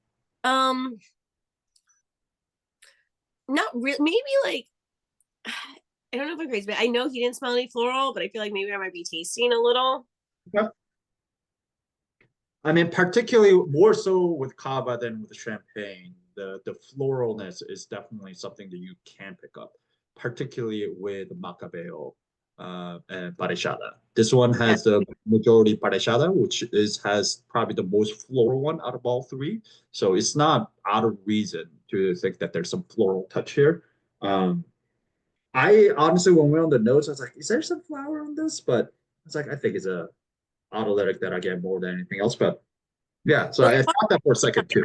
Not really. Maybe like I don't know if I'm crazy, but I know he didn't smell any floral, but I feel like maybe I might be tasting a little. Okay. I mean, particularly more so with cava than with the champagne, the floralness is definitely something that you can pick up, particularly with Macabeu and Parellada. This one has the majority Parellada, which has probably the most floral one out of all three. So it's not out of reason to think that there's some floral touch here. I honestly, when we were on the notes, I was like, is there some flower on this? But it's like, I think it's a autolytic that I get more than anything else. But Yeah, so I thought that for a second too.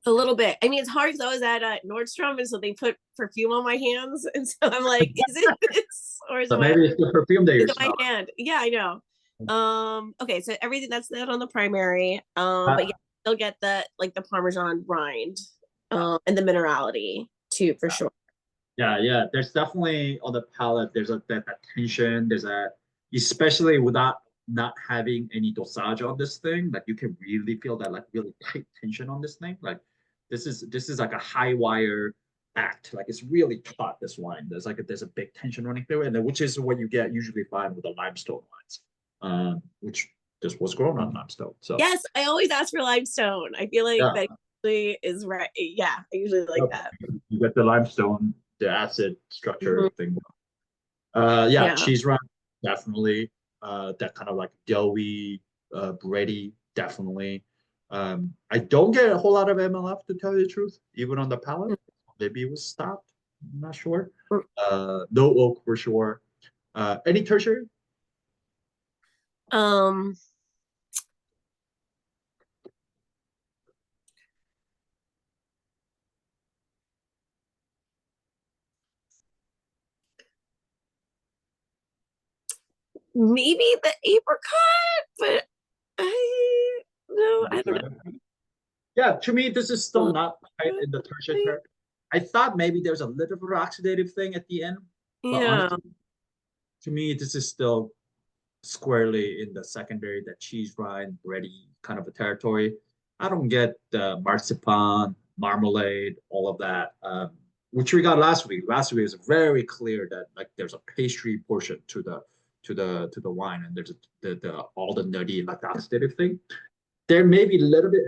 A little bit. I mean, it's hard because I was at Nordstrom, and so they put perfume on my hands, and so I'm like, is it this or is So it my, maybe it's the perfume that is you're it my smelling. hand? Yeah, I know. Okay, so everything that's that on the primary. But yeah, you'll get the Parmesan rind, and the minerality too, for sure. Yeah. There's definitely on the palate, there's that tension. There's especially without not having any dosage on this thing, like you can really feel that like really tight tension on this thing. Like this is like a high wire act. Like it's really taut, this wine. There's a big tension running through it, and then, which is what you get usually find with the limestone wines, which just was grown on limestone. So Yes, I always ask for limestone. I feel like yeah. that usually is right. Yeah, I usually like that. You get the limestone, the acid structure thing. Yeah. Cheese rind, definitely. That kind of like doughy, bready, definitely. I don't get a whole lot of MLF, to tell you the truth, even on the palate. Maybe it was stopped. I'm not sure. No oak for sure. Any tertiary? Maybe the apricot, but I don't know. Yeah, to me, this is still not quite in the tertiary territory. I thought maybe there's a little bit of oxidative thing at the end. But Yeah. honestly, to me, this is still squarely in the secondary, that cheese rind, bready kind of a territory. I don't get the marzipan, marmalade, all of that, which we got last week. Last week was very clear that like there's a pastry portion to the wine, and there's the all the nutty like oxidative thing. There may be a little bit.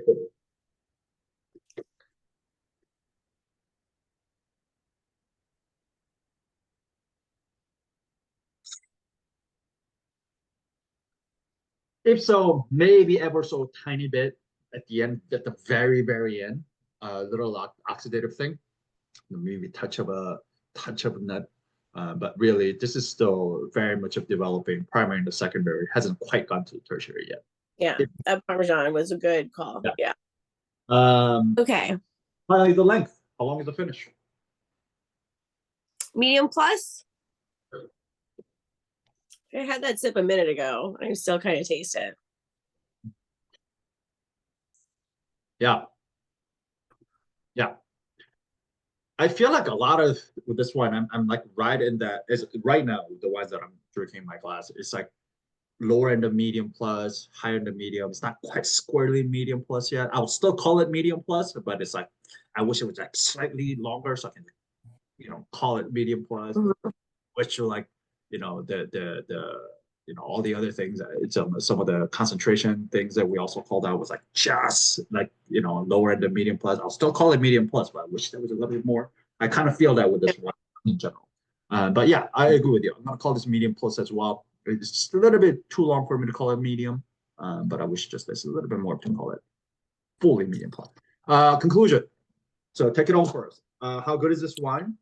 If so, maybe ever so tiny bit at the end, at the very, very end, a little oxidative thing, maybe touch of a nut. But really, this is still very much of developing primary and the secondary. It hasn't quite gone to the tertiary yet. Yeah, that Parmesan was a good call. Yeah. Okay. Finally, the length. How long is the finish? Medium plus. I had that sip a minute ago. I still kind of taste it. Yeah. I feel like a lot of with this wine, I'm like right in that. Is right now the wines that I'm drinking in my glass, it's like lower end of medium plus, higher end of medium. It's not quite squarely medium plus yet. I would still call it medium plus, but it's like I wish it was like slightly longer so I can, call it medium plus. Which are like, all the other things. It's some of the concentration things that we also called out was like just like lower end of medium plus. I'll still call it medium plus, but I wish there was a little bit more. I kind of feel that with this one in general. But yeah, I agree with you. I'm gonna call this medium plus as well. It's just a little bit too long for me to call it medium, but I wish just there's a little bit more to call it fully medium plus. Conclusion. So take it on for us. How good is this wine?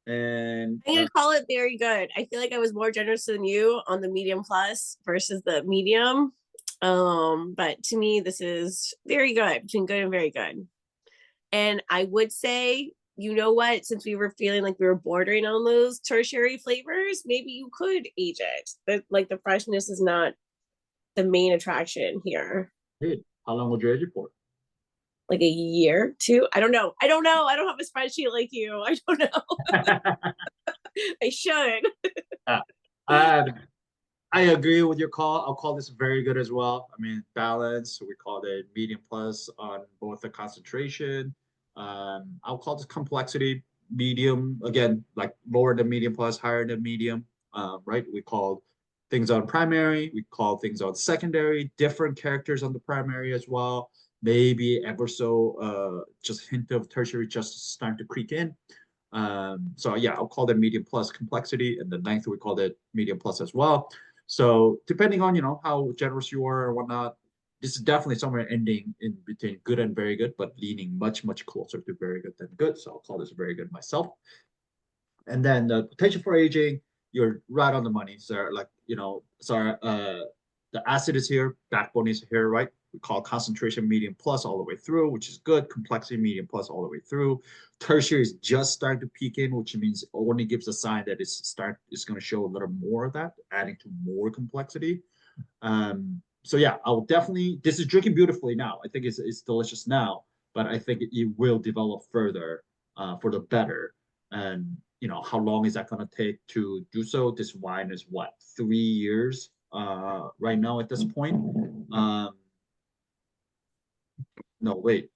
And I'm gonna call it very good. I feel like I was more generous than you on the medium plus versus the medium. But to me, this is very good, between good and very good. And I would say, you know what, since we were feeling like we were bordering on those tertiary flavors, maybe you could age it. But like the freshness is not the main attraction here. hey, how long would you age it for? Like a year, 2? I don't know. I don't have a spreadsheet like you. I don't know. I should. I agree with your call. I'll call this very good as well. I mean, balance. We called it medium plus on both the concentration. I'll call this complexity medium. Again, like lower than medium plus, higher than medium. Right? We called things on primary. We call things on secondary. Different characters on the primary as well. Maybe ever so just hint of tertiary just starting to creep in. So yeah, I'll call that medium plus complexity, and the ninth we called it medium plus as well. So depending on how generous you are or whatnot, this is definitely somewhere ending in between good and very good, but leaning much closer to very good than good. So I'll call this very good myself. And then the potential for aging, you're right on the money, sir. Like Sarah, the acid is here, backbone is here, right? We call concentration medium plus all the way through, which is good. Complexity medium plus all the way through. Tertiary is just starting to peak in, which means it only gives a sign that it's going to show a little more of that, adding to more complexity. So yeah, I will definitely. This is drinking beautifully now. I think it's delicious now, but I think it will develop further for the better. And you know, how long is that going to take to do so? This wine is what, 3 years right now at this point. No, wait.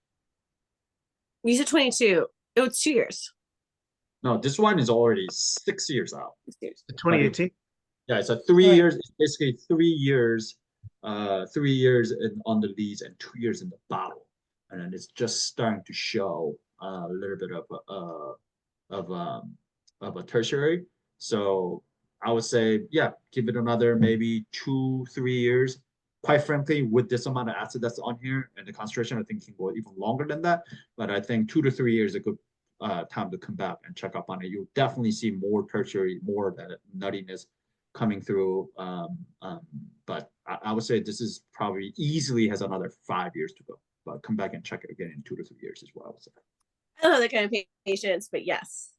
You said 22. It was 2 years. No, this wine is already 6 years out. 6 years. 2018. Yeah, it's a 3 Right. years. It's basically 3 years, 3 years on the lees and 2 years in the bottle, and then it's just starting to show a little bit of a tertiary. So I would say, yeah, give it another maybe 2-3 years. Quite frankly, with this amount of acid that's on here and the concentration, I think it can go even longer than that. But I think 2 to 3 years is a good time to come back and check up on it. You'll definitely see more tertiary, more of that nuttiness coming through. But I would say this is probably easily has another 5 years to go. But come back and check it again in 2 to 3 years is what I would say. I don't have that kind of patience, but yes.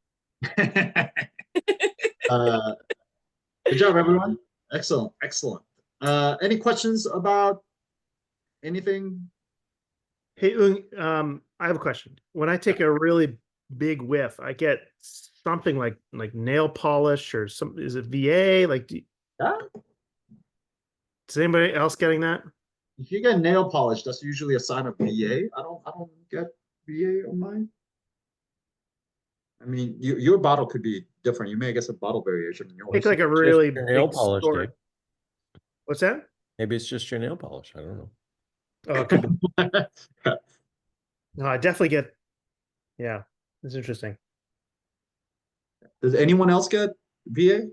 Good job, everyone. Excellent, excellent. Any questions about anything? Hey, Woong, I have a question. When I take a really big whiff, I get something like nail polish or some. Is it VA? Like, Yeah. is anybody else getting that? If you get nail polish, that's usually a sign of VA. I don't get VA on mine. I mean, your bottle could be different. You may get some bottle variation in yours. Take like a really your nail big polish, store. Dave. What's that? Maybe it's just your nail polish. I don't know. Oh, it could be. No, I definitely get. Yeah, it's interesting. Does anyone else get VA?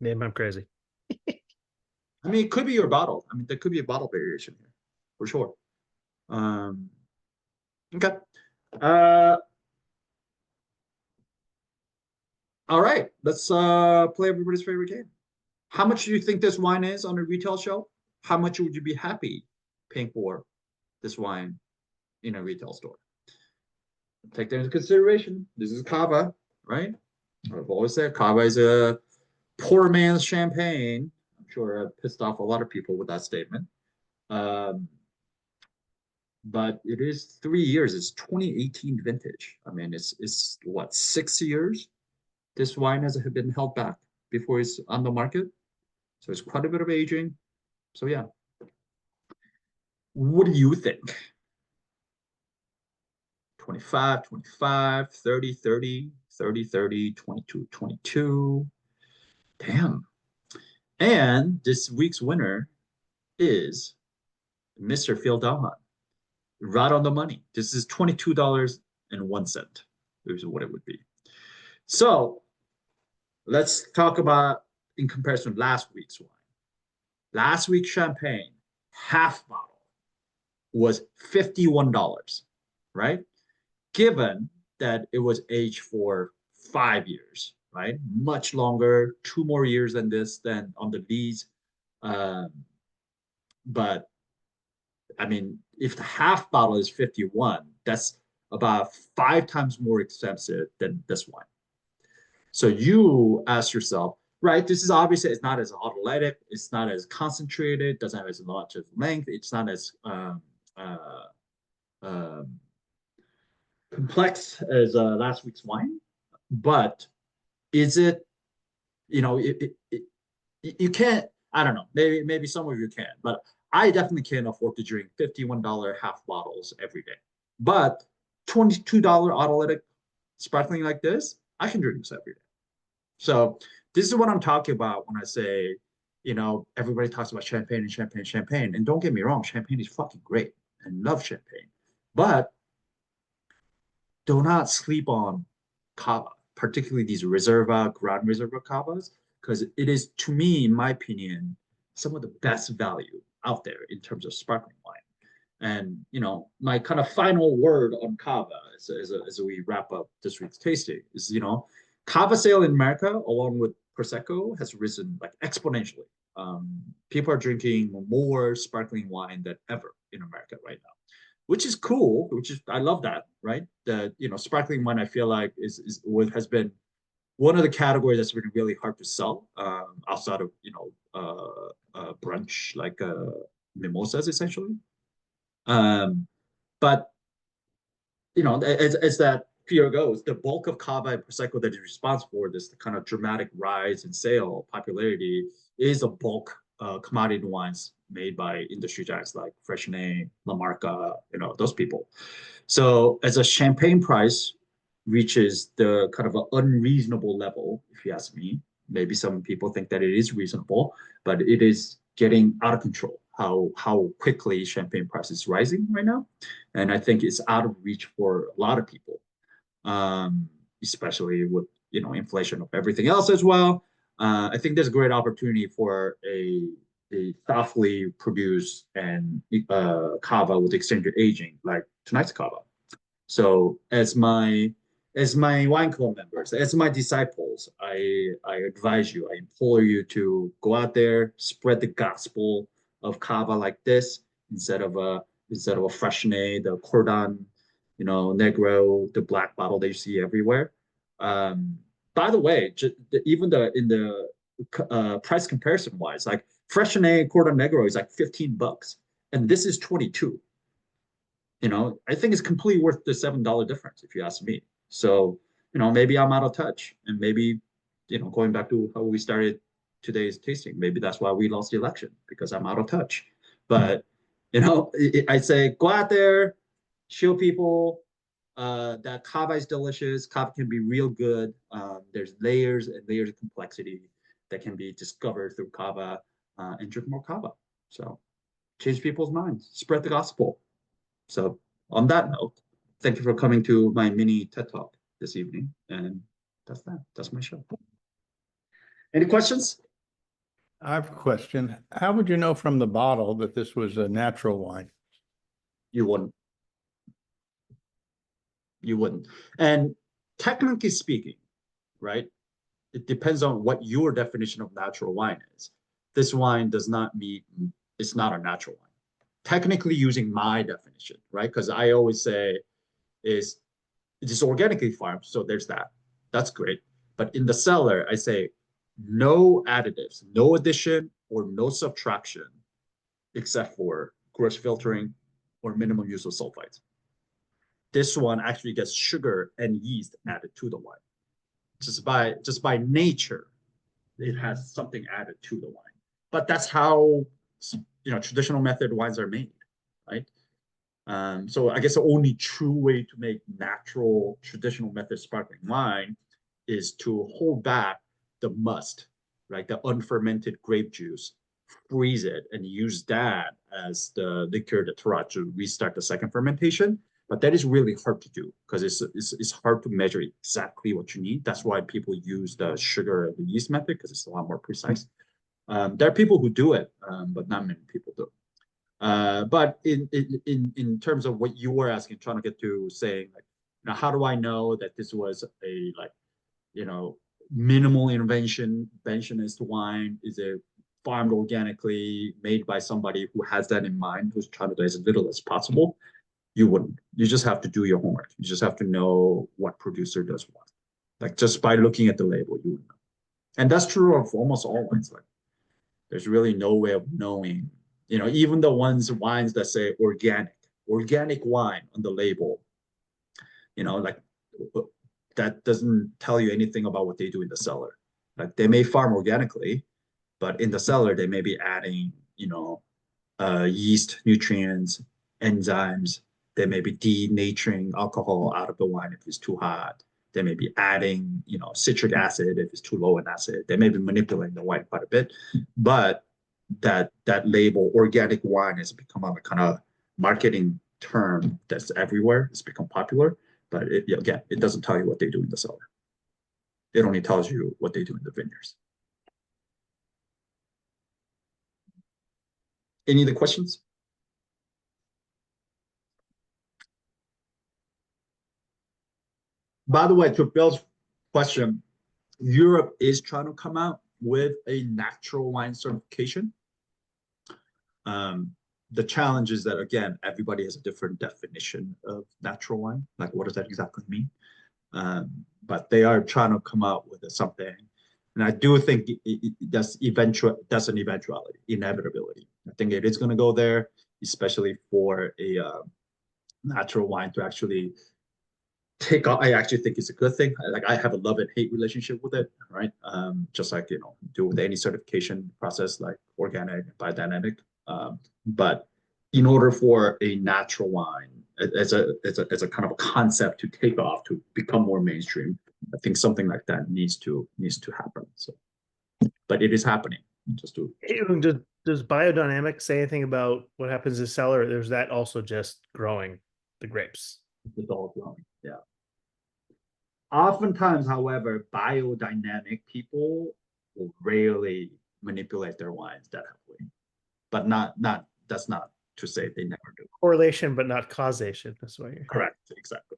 Maybe I'm crazy. I mean, it could be your bottle. I mean, there could be a bottle variation here, for sure. Okay. All right, let's play everybody's favorite game. How much do you think this wine is on a retail shelf? How much would you be happy paying for this wine in a retail store? Take that into consideration. This is Cava, right? I've always said Cava is a poor man's champagne. I'm sure I've pissed off a lot of people with that statement. But it is 3 years. It's 2018 vintage. I mean, it's what, 6 years? This wine has been held back before it's on the market. So it's quite a bit of aging. So yeah. What do you think? 25, 25, 30, 30, 30, 30, 22, 22. Damn. And this week's winner is Mr. Phil Dalhan. Right on the money. This is $22.01. Is what it would be. So let's talk about in comparison to last week's wine. Last week's champagne, half bottle, was $51, right? Given that it was aged for 5 years, right? Much longer, 2 more years than this, than on the lees. But I mean, if the half bottle is 51, that's about 5 times more expensive than this wine. So you ask yourself, right, this is obviously, it's not as autolytic, it's not as concentrated, doesn't have as much of length, it's not as complex as last week's wine. But is it, you know, you can't, I don't know, maybe some of you can, but I definitely can't afford to drink $51 half bottles every day. But $22 autolytic sparkling like this, I can drink this every day. So this is what I'm talking about when I say, you know, everybody talks about champagne and champagne, champagne. And don't get me wrong, champagne is fucking great and love champagne. But do not sleep on Cava, particularly these Reserva, Grand Reserva Cavas, because it is, to me, in my opinion, some of the best value out there in terms of sparkling wine. And, you know, my kind of final word on Cava as we wrap up this week's tasting is, you know, Cava sale in America, along with Prosecco, has risen like exponentially People are drinking more sparkling wine than ever in America right now, which is cool. I love that, right? The sparkling wine I feel like is what has been one of the categories that's been really hard to sell outside of brunch like mimosas essentially. But as that fear goes, the bulk of Cava and Prosecco that is responsible for this kind of dramatic rise in sale popularity is a bulk commodity wines made by industry giants like Freixenet, La Marca, those people. So as a champagne price reaches the kind of an unreasonable level, if you ask me, maybe some people think that it is reasonable, but it is getting out of control how quickly champagne price is rising right now. And I think it's out of reach for a lot of people, especially with inflation of everything else as well. I think there's a great opportunity for a thoughtfully produced and cava with extended aging, like tonight's cava. So as my wine club members, as my disciples, I advise you, I implore you to go out there, spread the gospel of cava like this instead of a Freixenet, the Cordon, Negro, the black bottle that you see everywhere. By the way, even in the price comparison wise, like Freixenet Cordon Negro is like $15, and this is 22. I think it's completely worth the $7 difference if you ask me. So, maybe I'm out of touch, and maybe, going back to how we started today's tasting, maybe that's why we lost the election, because I'm out of touch. But, I say go out there, show people that cava is delicious. Cava can be real good. There's layers and layers of complexity that can be discovered through cava, and drink more cava. So change people's minds, spread the gospel. So on that note, thank you for coming to my mini TED Talk this evening. And that's that. That's my show. Any questions? I have a question. How would you know from the bottle that this was a natural wine? You wouldn't. You wouldn't. And technically speaking, right, it depends on what your definition of natural wine is. This wine does not meet, it's not a natural wine. Technically using my definition, right? Because I always say it is organically farmed, so there's that. That's great. But in the cellar, I say no additives, no addition or no subtraction, except for gross filtering or minimum use of sulfites. This one actually gets sugar and yeast added to the wine. Just by nature, it has something added to the wine. But that's how traditional method wines are made, right? So I guess the only true way to make natural traditional method sparkling wine is to hold back the must, right? The unfermented grape juice, freeze it, and use that as the liqueur de terroir to restart the second fermentation. But that is really hard to do because it's hard to measure exactly what you need. That's why people use the sugar and the yeast method, because it's a lot more precise. There are people who do it, but not many people do. But in terms of what you were asking, trying to get to saying, like, how do I know that this was a minimal interventionist wine? Is it farmed organically, made by somebody who has that in mind, who's trying to do as little as possible? You wouldn't. You just have to do your homework. You just have to know what producer does what. Like just by looking at the label, you would know. And that's true of almost all wines. Like there's really no way of knowing, even the wines that say organic wine on the label, like that doesn't tell you anything about what they do in the cellar. Like they may farm organically, but in the cellar, they may be adding, yeast, nutrients, enzymes. They may be denaturing alcohol out of the wine if it's too hot. They may be adding, citric acid if it's too low in acid. They may be manipulating the wine quite a bit. But that label, organic wine, has become a kind of marketing term that's everywhere. It's become popular. But again, it doesn't tell you what they do in the cellar. It only tells you what they do in the vineyards. Any other questions? By the way, to Bill's question, Europe is trying to come out with a natural wine certification. The challenge is that, again, everybody has a different definition of natural wine. Like, what does that exactly mean? But they are trying to come out with something. And I do think that's an inevitability. I think it is going to go there, especially for a natural wine to actually take off. I actually think it's a good thing. Like, I have a love and hate relationship with it, right? Just like, do with any certification process, like organic, biodynamic. But in order for a natural wine as a kind of a concept to take off, to become more mainstream, I think something like that needs to happen. So, but it is happening. Hey, does biodynamic say anything about what happens to cellar? There's that also just growing the grapes. It's all growing, yeah. Oftentimes, however, biodynamic people will rarely manipulate their wines that heavily, but that's not to say they never do. Correlation, but not causation. That's why you're Correct. Exactly.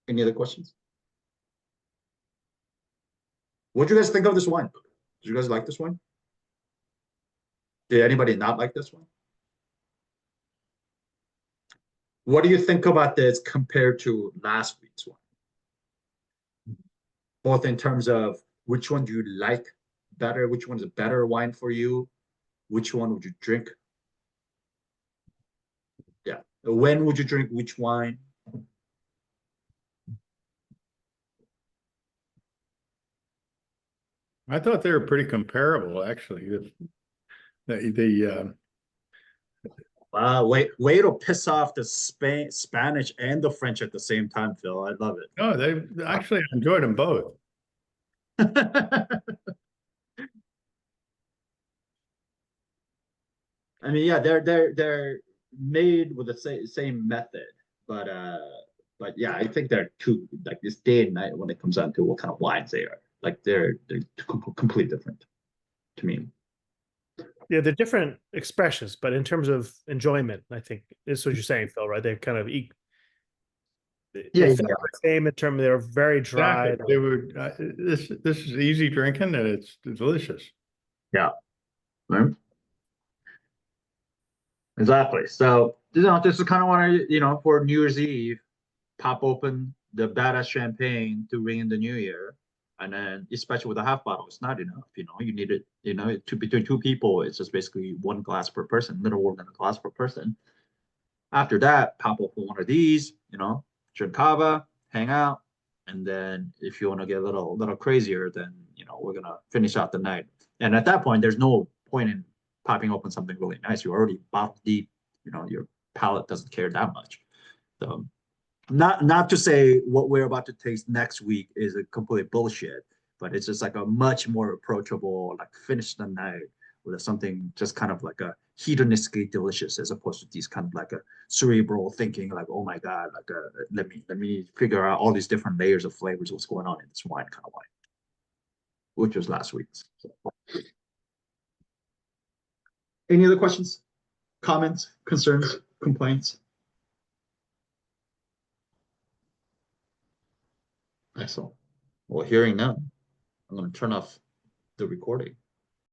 Any other questions? What do you guys think of this wine? Did you guys like this one? Did anybody not like this one? What do you think about this compared to last week's one? Both in terms of which one do you like better? Which one's a better wine for you? Which one would you drink? Yeah. When would you drink which wine? I thought they were pretty comparable, actually. Way to piss off the Spanish and the French at the same time, Phil. I love it. No, they actually enjoyed them both. I mean, yeah, they're made with the same method, but yeah, I think they're two, like, this day and night when it comes down to what kind of wines they are. Like, they're completely different to me. Yeah, they're different expressions, but in terms of enjoyment, I think this is what you're saying, Phil, right? They're kind of Yeah, the same in terms they're very dry. Exactly. They were this is easy drinking and it's delicious. Yeah. Right. Exactly. So, this is kind of what for New Year's Eve, pop open the badass champagne to ring in the new year. And then, especially with a half bottle, it's not enough. You need it, between two people, it's just basically one glass per person, little more than a glass per person. After that, pop open one of these, drink cava, hang out. And then if you want to get a little crazier, then, we're going to finish out the night. And at that point, there's no point in popping open something really nice. You're already bottle deep, your palate doesn't care that much. So, not to say what we're about to taste next week is a complete bullshit, but it's just like a much more approachable, like, finish the night with something just kind of like a hedonistically delicious, as opposed to these kind of like a cerebral thinking, like, oh my god, like let me figure out all these different layers of flavors, what's going on in this wine kind of wine, which was last week's. So. Any other questions, comments, concerns, complaints? Excellent. Well, hearing none, I'm going to turn off the recording.